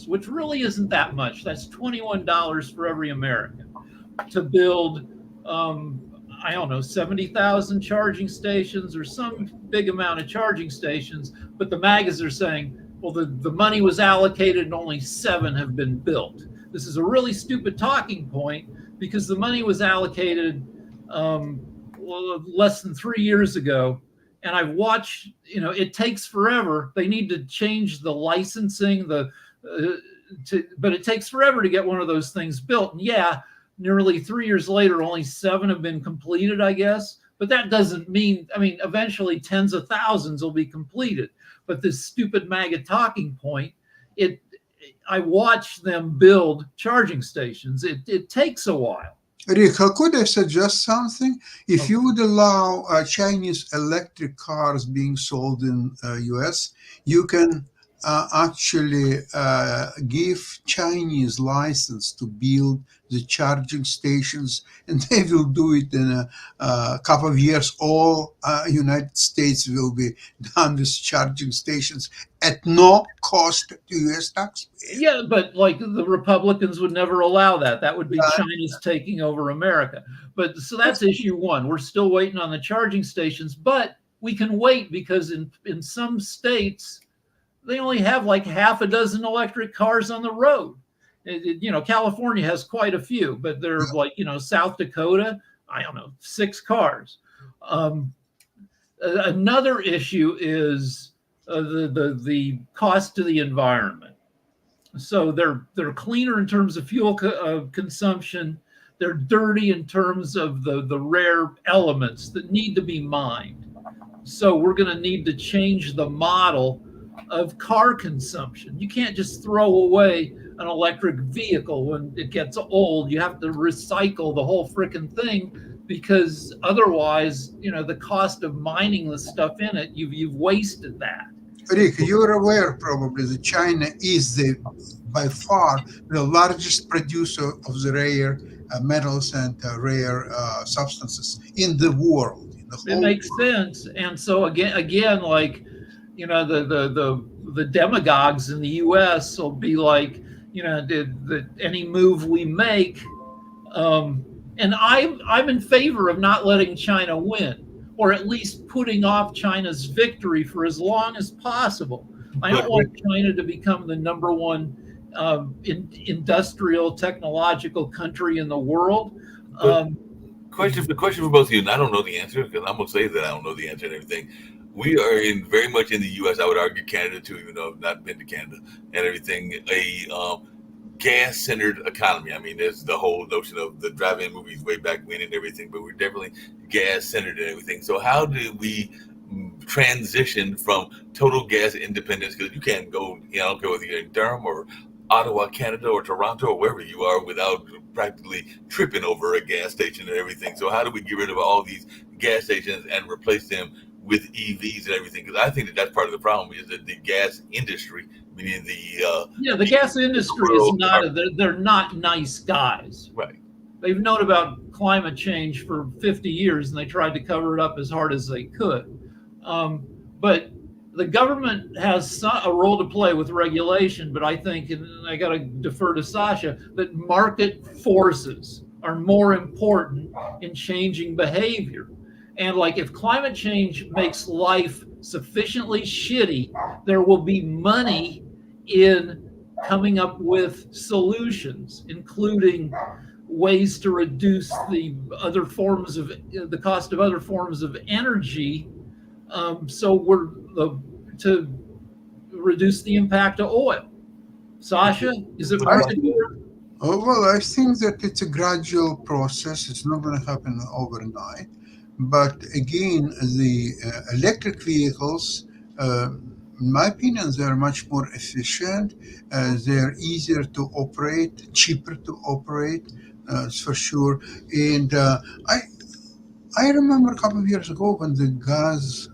B: which really isn't that much. That's $21 for every American to build, I don't know, 70,000 charging stations or some big amount of charging stations. But the MAGAs are saying, well, the money was allocated and only 7 have been built. This is a really stupid talking point because the money was allocated less than 3 years ago. And I've watched, it takes forever. They need to change the licensing, but it takes forever to get one of those things built. And yeah, nearly 3 years later, only 7 have been completed, I guess. But that doesn't mean, eventually tens of thousands will be completed. But this stupid MAGA talking point, I watch them build charging stations. It takes a while.
D: Rick, could I suggest something? If you would allow Chinese electric cars being sold in US, you can actually give Chinese license to build the charging stations, and they will do it in a couple of years. All United States will be done with charging stations at no cost to U.S. taxpayers.
B: Yeah, but like the Republicans would never allow that. That would be China's taking over America. But so that's issue one. We're still waiting on the charging stations, but we can wait because in some states, they only have like half a dozen electric cars on the road. California has quite a few, but they're like, South Dakota, I don't know, 6 cars. Another issue is the cost to the environment. So they're cleaner in terms of fuel consumption. They're dirty in terms of the rare elements that need to be mined. So we're going to need to change the model of car consumption. You can't just throw away an electric vehicle when it gets old. You have to recycle the whole freaking thing, because otherwise, the cost of mining the stuff in it, you've wasted that.
D: Rick, you're aware probably that China is by far the largest producer of the rare metals and rare substances in the world.
B: It makes sense. And so again, like, the demagogues in the U.S. will be like, any move we make, and I'm in favor of not letting China win, or at least putting off China's victory for as long as possible. I don't want China to become the number one industrial technological country in the world.
A: The question for both of you, and I don't know the answer, because I'm gonna say that I don't know the answer and everything. We are very much in the U.S. I would argue Canada too, even though I've not been to Canada and everything. A gas-centered economy. I mean, there's the whole notion of the drive-in movies way back when and everything, but we're definitely gas-centered and everything. So how do we transition from total gas independence? Because you can't go, I don't care whether you're in Durham or Ottawa, Canada, or Toronto, or wherever you are, without practically tripping over a gas station and everything. So how do we get rid of all these gas stations and replace them with EVs and everything? Because I think that's part of the problem, is that the gas industry, meaning the
B: gas industry is not, they're not nice guys.
A: Right.
B: They've known about climate change for 50 years, and they tried to cover it up as hard as they could. But the government has a role to play with regulation, but I think, and I got to defer to Sasha, that market forces are more important in changing behavior. And like, if climate change makes life sufficiently shitty, there will be money in coming up with solutions, including ways to reduce the cost of other forms of energy. So to reduce the impact of oil. Sasha, is it possible?
D: Well, I think that it's a gradual process. It's not going to happen overnight. But again, the electric vehicles, in my opinion, they're much more efficient. They're easier to operate, cheaper to operate, for sure. And I remember a couple of years ago when the gas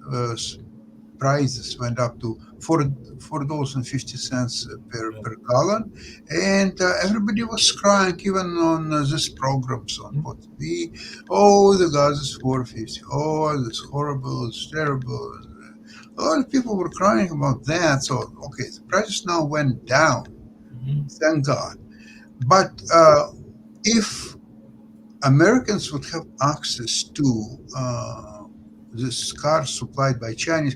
D: prices went up to $4.50 per gallon, and everybody was crying, even on this programs on TV. Oh, the gas is $4.50. Oh, it's horrible. It's terrible. A lot of people were crying about that. So, okay, the prices now went down. Thank God. But if Americans would have access to this cars supplied by Chinese,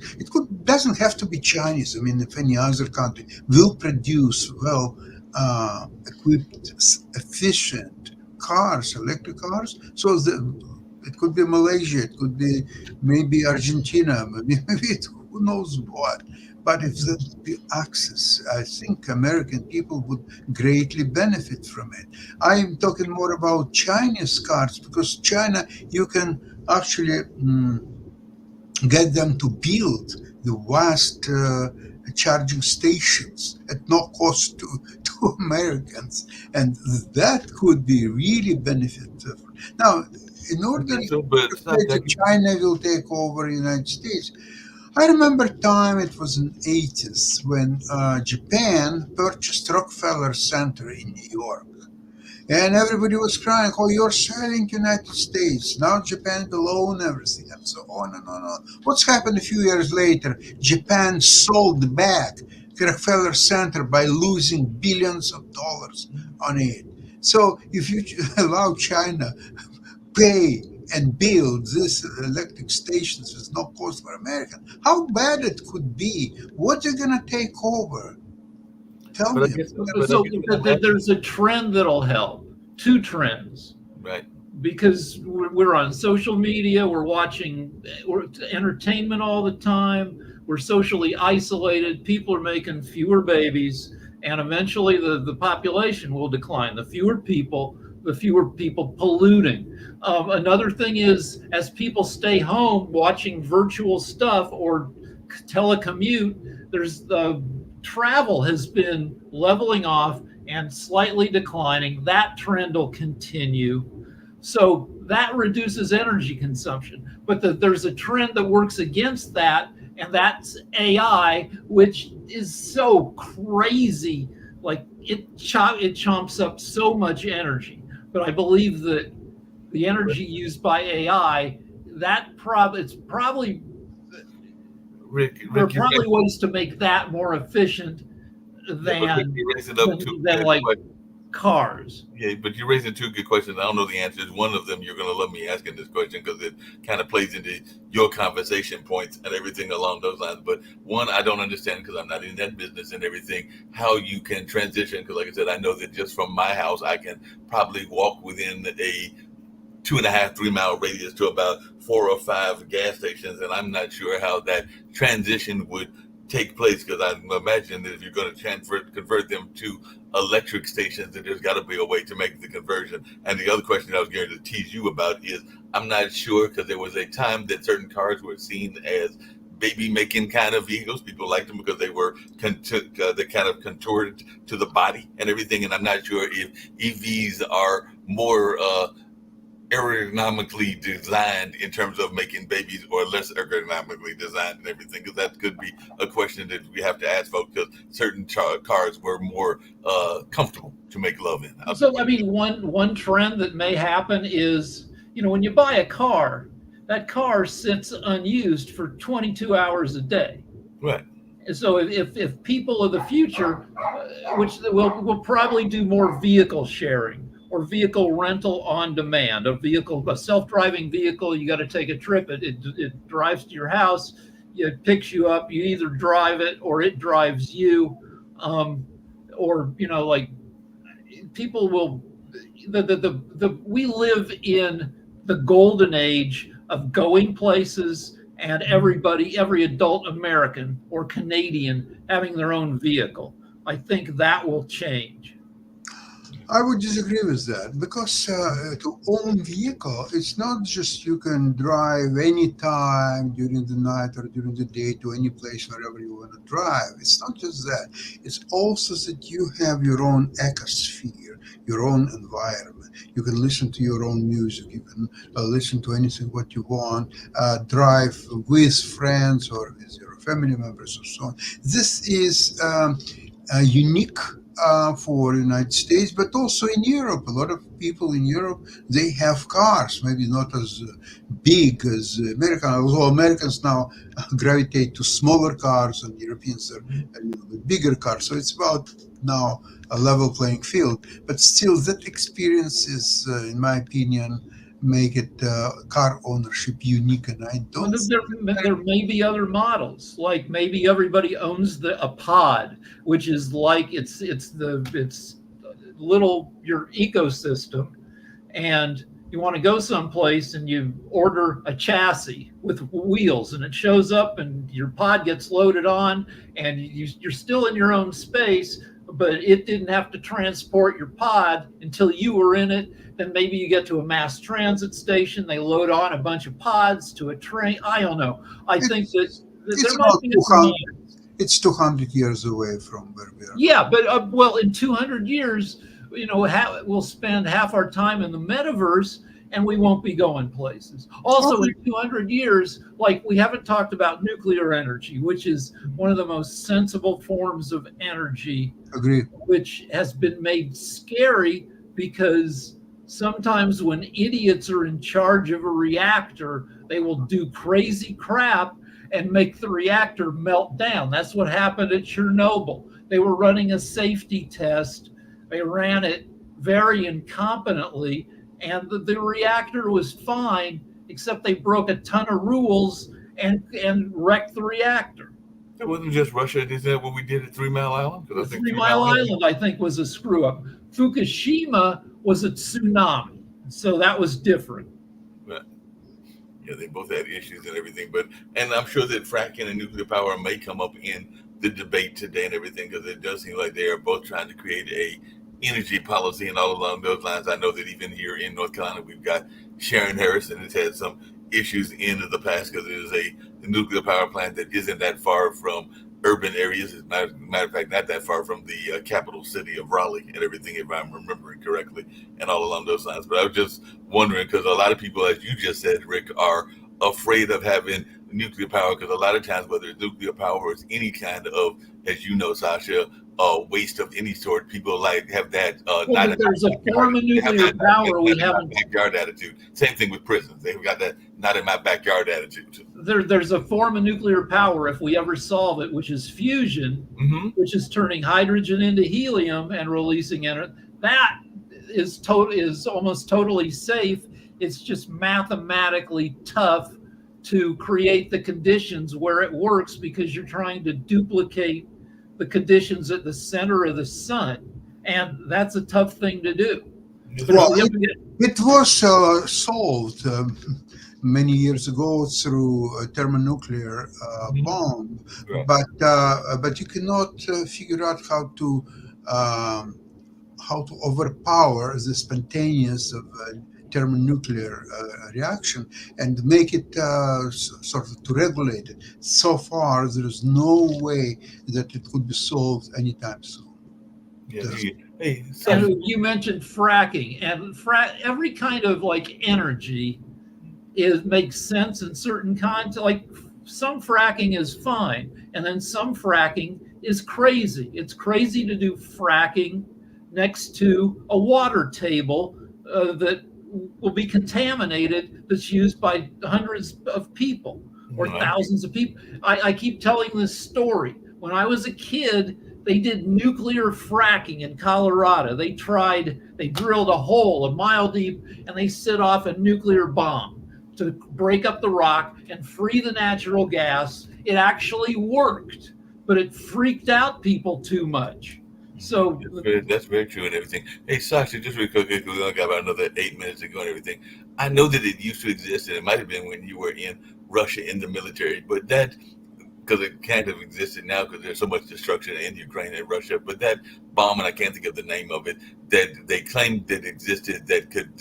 D: doesn't have to be Chinese. I mean, if any other country will produce equipped, efficient cars, electric cars, so it could be Malaysia, it could be maybe Argentina, maybe who knows what. But if there would be access, I think American people would greatly benefit from it. I'm talking more about Chinese cars, because China, you can actually get them to build the vast charging stations at no cost to Americans. And that could be really beneficial. Now, in order that China will take over the United States, I remember time, it was in the 80s, when Japan purchased Rockefeller Center in New York. And everybody was crying, oh, you're selling United States. Now Japan will own everything, and so on and on and on. What's happened a few years later? Japan sold back Rockefeller Center by losing billions of dollars on it. So if you allow China pay and build these electric stations with no cost for Americans, how bad it could be? What are going to take over? Tell me.
B: So there's a trend that'll help. Two trends.
A: Right.
B: Because we're on social media, we're watching entertainment all the time, we're socially isolated, people are making fewer babies, and eventually the population will decline. The fewer people polluting. Another thing is, as people stay home watching virtual stuff or telecommute, there's the travel has been leveling off and slightly declining. That trend will continue. So that reduces energy consumption. But there's a trend that works against that, and that's AI, which is so crazy. Like it chomps up so much energy. But I believe that the energy used by AI, it's probably
A: Rick,
B: there are probably ways to make that more efficient than like cars.
A: Yeah, but you're raising two good questions. I don't know the answers. One of them, you're going to love me asking this question because it kind of plays into your conversation points and everything along those lines. But one, I don't understand because I'm not in that business and everything, how you can transition. Because like I said, I know that just from my house, I can probably walk within a 2.5, 3 mile radius to about 4 or 5 gas stations. And I'm not sure how that transition would take place, because I imagine that if you're going to convert them to electric stations, that there's got to be a way to make the conversion. And the other question I was going to tease you about is, I'm not sure, because there was a time that certain cars were seen as baby making kind of vehicles. People liked them because they were they kind of contorted to the body and everything. And I'm not sure if EVs are more aerodynamically designed in terms of making babies, or less ergonomically designed and everything, because that could be a question that we have to ask folks, because certain cars were more comfortable to make love in.
B: So I mean, one trend that may happen is, when you buy a car, that car sits unused for 22 hours a day.
A: Right.
B: So if people of the future, which will probably do more vehicle sharing or vehicle rental on demand, a self-driving vehicle, you got to take a trip, it drives to your house, it picks you up, you either drive it or it drives you, or like people will, we live in the golden age of going places, and every adult American or Canadian having their own vehicle. I think that will change.
D: I would disagree with that, because to own vehicle, it's not just you can drive anytime during the night or during the day to any place wherever you want to drive. It's not just that. It's also that you have your own ecosphere, your own environment. You can listen to your own music. You can listen to anything what you want, drive with friends or with your family members or so on. This is unique for the United States, but also in Europe. A lot of people in Europe, they have cars, maybe not as big as American, although Americans now gravitate to smaller cars and Europeans are a little bit bigger cars. So it's about now a level playing field. But still, that experience is, in my opinion, make it car ownership unique. And I don't.
B: There may be other models, like maybe everybody owns a pod, which is like it's little your ecosystem, and you want to go someplace and you order a chassis with wheels, and it shows up and your pod gets loaded on, and you're still in your own space, but it didn't have to transport your pod until you were in it. Then maybe you get to a mass transit station, they load on a bunch of pods to a train. I don't know. I think that there might be
D: it's 200 years away from where we are.
B: Yeah, but well, in 200 years, we'll spend half our time in the metaverse, and we won't be going places. Also, in 200 years, like, we haven't talked about nuclear energy, which is one of the most sensible forms of energy.
D: Agreed.
B: Which has been made scary because sometimes when idiots are in charge of a reactor, they will do crazy crap and make the reactor melt down. That's what happened at Chernobyl. They were running a safety test. They ran it very incompetently, and the reactor was fine, except they broke a ton of rules and wrecked the reactor.
A: It wasn't just Russia. Is that what we did at 3 Mile Island? I think
B: 3 Mile Island, I think, was a screw up. Fukushima was a tsunami, so that was different.
A: Right. Yeah, they both had issues and everything, and I'm sure that fracking and nuclear power may come up in the debate today and everything, because it does seem like they are both trying to create a energy policy and all along those lines. I know that even here in North Carolina, we've got Sharon Harris, and it's had some issues in the past because it is a nuclear power plant that isn't that far from urban areas. As a matter of fact, not that far from the capital city of Raleigh and everything, if I'm remembering correctly, and all along those lines. But I was just wondering, because a lot of people, as you just said, Rick, are afraid of having nuclear power, because a lot of times, whether it's nuclear power or it's any kind of, as you know, Sasha, waste of any sort, people like have that
B: Well, there's a form of nuclear power we haven't.
A: Backyard attitude. Same thing with prisons. They've got that not in my backyard attitude.
B: There's a form of nuclear power, if we ever solve it, which is fusion, which is turning hydrogen into helium and releasing it. That is almost totally safe. It's just mathematically tough to create the conditions where it works, because you're trying to duplicate the conditions at the center of the sun, and that's a tough thing to do.
D: Well, it was solved many years ago through a thermonuclear bomb,
A: Right.
D: but you cannot figure out how to overpower the spontaneous of thermonuclear reaction and make it sort of to regulate it. So far, there is no way that it could be solved anytime soon.
A: Yeah. Hey,
B: And you mentioned fracking, and every kind of like energy makes sense in certain kinds. Like some fracking is fine, and then some fracking is crazy. It's crazy to do fracking next to a water table that will be contaminated, that's used by hundreds of people or thousands of people. I keep telling this story. When I was a kid, they did nuclear fracking in Colorado. They drilled a hole a mile deep, and they set off a nuclear bomb to break up the rock and free the natural gas. It actually worked, but it freaked out people too much. So
A: that's very true and everything. Hey, Sasha, just real quick, we only got about another 8 minutes to go and everything. I know that it used to exist, and it might have been when you were in Russia in the military, but that, because it kind of existed now because there's so much destruction in Ukraine and Russia, but that bomb, and I can't think of the name of it, that they claimed that existed, that could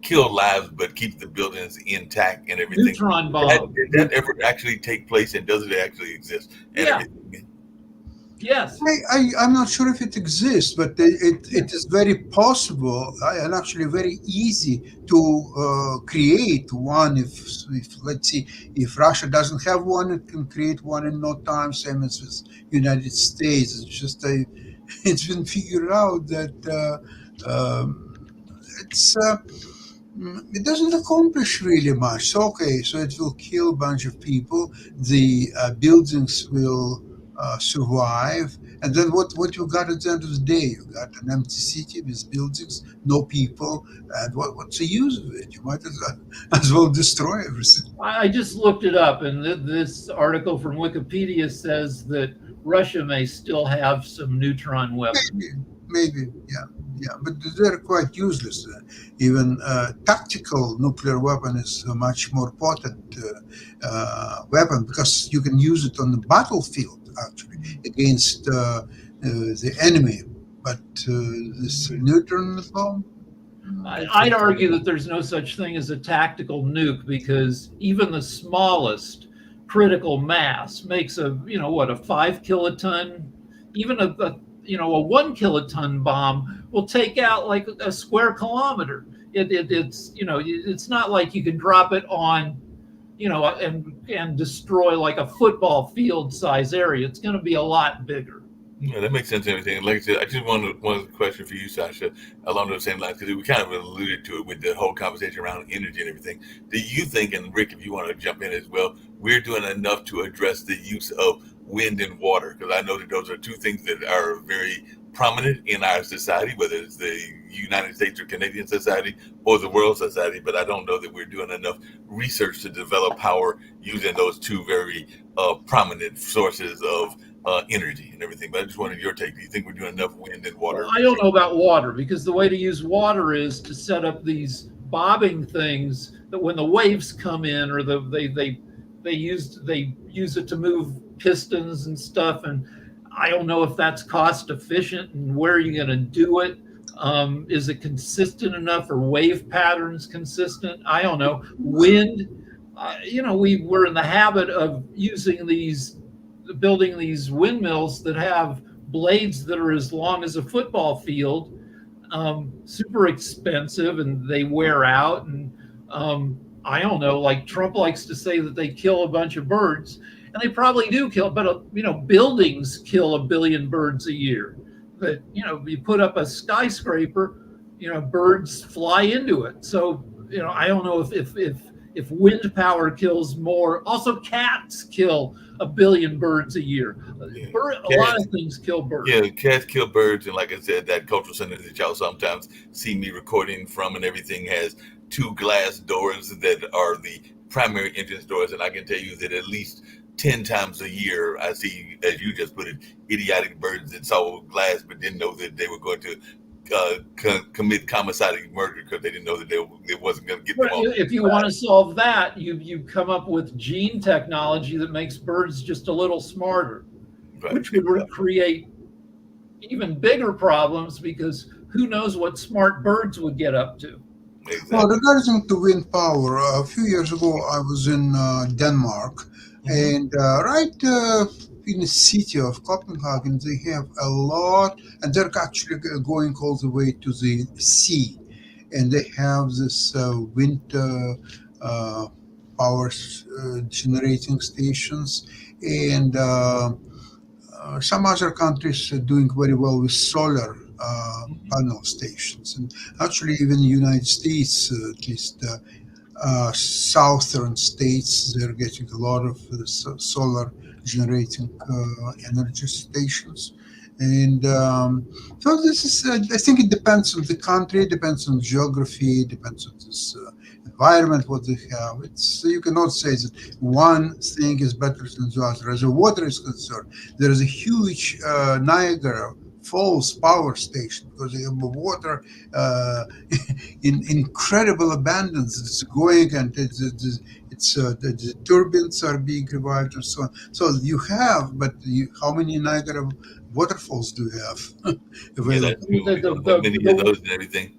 A: kill lives, but keep the buildings intact and everything.
B: Neutron bomb.
A: Did that ever actually take place, and does it actually exist? And
B: Yeah.
A: everything?
B: Yes.
D: I'm not sure if it exists, but it is very possible and actually very easy to create one. If let's see, if Russia doesn't have one, it can create one in no time. Same as with United States. It's just it's been figured out that it doesn't accomplish really much. So, okay, so it will kill a bunch of people. The buildings will survive, and then what you got at the end of the day? You got an empty city with buildings, no people, and what's the use of it? You might as well destroy everything.
B: I just looked it up, and this article from Wikipedia says that Russia may still have some neutron weapons.
D: Maybe, yeah, but they're quite useless. Even tactical nuclear weapon is a much more potent weapon, because you can use it on the battlefield actually against the enemy. But this neutron bomb,
B: I'd argue that there's no such thing as a tactical nuke, because even the smallest critical mass makes a 5 kiloton, even a 1 kiloton bomb will take out like a square kilometer. It's not like you can drop it on, and destroy like a football field size area. It's going to be a lot bigger.
A: Yeah, that makes sense and everything. Like I said, I just wanted one question for you, Sasha, along those same lines, because we kind of alluded to it with the whole conversation around energy and everything. Do you think, and Rick, if you want to jump in as well, we're doing enough to address the use of wind and water? Because I know that those are two things that are very prominent in our society, whether it's the United States or Canadian society or the world society, but I don't know that we're doing enough research to develop power using those two very prominent sources of energy and everything. But I just wanted your take. Do you think we're doing enough wind and water?
B: I don't know about water, because the way to use water is to set up these bobbing things that when the waves come in, or they use it to move pistons and stuff. And I don't know if that's cost efficient and where you're going to do it. Is it consistent enough? Or wave patterns consistent? I don't know. Wind, we were in the habit of building these windmills that have blades that are as long as a football field, super expensive, and they wear out. And I don't know, like Trump likes to say that they kill a bunch of birds, and they probably do kill, but buildings kill 1 billion birds a year. But you put up a skyscraper, birds fly into it. So I don't know if wind power kills more. Also, cats kill 1 billion birds a year. A lot of things kill birds.
A: Yeah, cats kill birds, and like I said, that cultural center that y'all sometimes see me recording from and everything has 2 glass doors that are the primary entrance doors, and I can tell you that at least 10 times a year I see, as you just put it, idiotic birds that saw glass but didn't know that they were going to commit homicidal murder because they didn't know that they wasn't going to get them all.
B: If you want to solve that, you come up with gene technology that makes birds just a little smarter, right, which would create even bigger problems, because who knows what smart birds would get up to.
A: Exactly.
D: Well, regarding to wind power, a few years ago I was in Denmark, and right in the city of Copenhagen, they have a lot, and they're actually going all the way to the sea, and they have this wind power generating stations, and some other countries are doing very well with solar panel stations, and actually even the United States, at least southern states, they're getting a lot of solar generating energy stations. And so this is, I think it depends on the country, depends on geography, depends on this environment, what they have. You cannot say that one thing is better than the other. As the water is concerned, there is a huge Niagara Falls power station, because they have water in incredible abundance. It's going, and the turbines are being revived and so on. So you have, but how many Niagara waterfalls do you have?
A: Many of those and everything.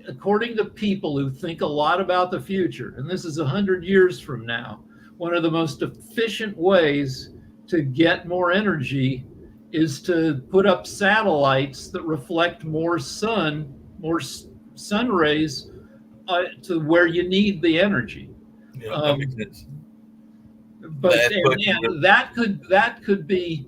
B: According to people who think a lot about the future, and this is 100 years from now, one of the most efficient ways to get more energy is to put up satellites that reflect more sun rays to where you need the energy.
A: Yeah, that makes sense.
B: But and that could be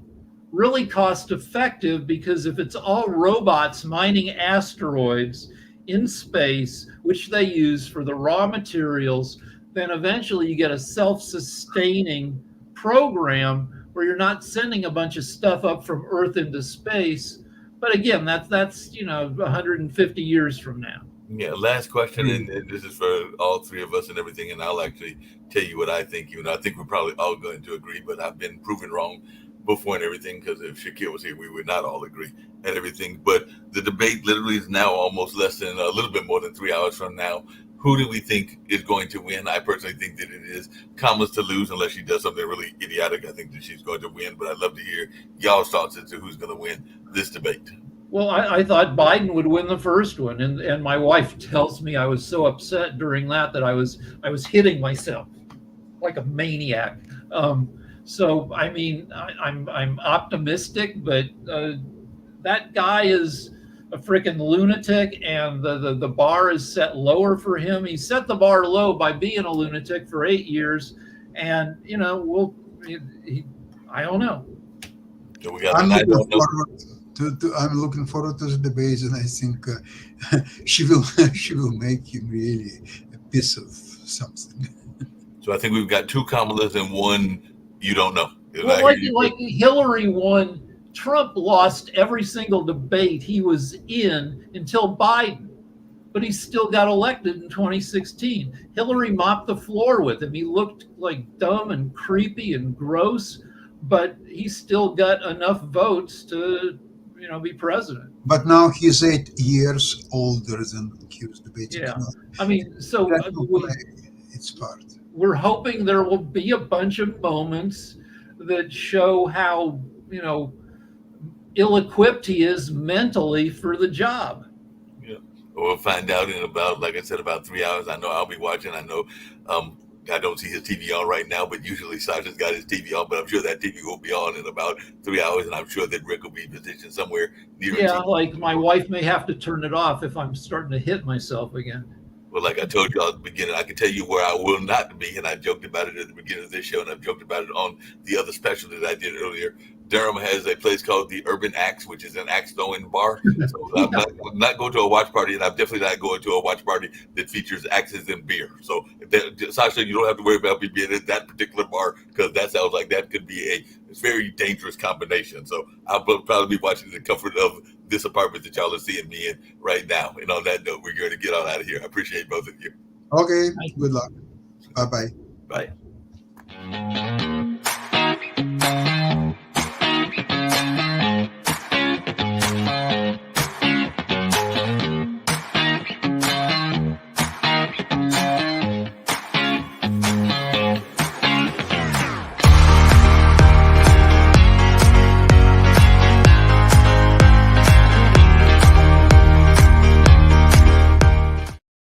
B: really cost effective, because if it's all robots mining asteroids in space, which they use for the raw materials, then eventually you get a self-sustaining program where you're not sending a bunch of stuff up from Earth into space. But again, that's 150 years from now.
A: Yeah, last question, and this is for all three of us and everything, and I'll actually tell you what I think. I think we're probably all going to agree, but I've been proven wrong before and everything, because if Shakir was here, we would not all agree and everything. But the debate literally is now almost less than a little bit more than 3 hours from now. Who do we think is going to win? I personally think that it is Kamala's to lose, unless she does something really idiotic. I think that she's going to win, but I'd love to hear y'all's thoughts as to who's going to win this debate.
B: Well, I thought Biden would win the first one, and my wife tells me I was so upset during that I was hitting myself like a maniac. So I mean, I'm optimistic, but that guy is a freaking lunatic, and the bar is set lower for him. He set the bar low by being a lunatic for 8 years, and I don't know.
A: So we got
D: I'm looking forward to the debate, and I think she will make him really a piece of something.
A: So I think we've got 2 Kamalas and 1 you don't know.
B: Well, like Hillary won. Trump lost every single debate he was in until Biden, but he still got elected in 2016. Hillary mopped the floor with him. He looked like dumb and creepy and gross, but he still got enough votes to, be president.
D: But now he's 8 years older than he was debating.
B: Yeah, I mean, so
D: its part.
B: We're hoping there will be a bunch of moments that show how, ill-equipped he is mentally for the job.
A: Yeah. We'll find out in about, like I said, about 3 hours. I know I'll be watching. I know I don't see his TV on right now, but usually Sasha's got his TV on, but I'm sure that TV will be on in about 3 hours, and I'm sure that Rick will be positioned somewhere near
B: Yeah, like my wife may have to turn it off if I'm starting to hit myself again.
A: Well, like I told you at the beginning, I can tell you where I will not be, and I joked about it at the beginning of this show, and I've joked about it on the other special that I did earlier. Durham has a place called the Urban Axe, which is an axe throwing bar. So I'm not going to a watch party, and I'm definitely not going to a watch party that features axes and beer. So, Sasha, you don't have to worry about me being at that particular bar, because that sounds like that could be a very dangerous combination. So I'll probably be watching the comfort of this apartment that y'all are seeing me in right now. And on that note, we're going to get on out of here. I appreciate both of you.
D: Okay, good luck. Bye-bye.
A: Bye.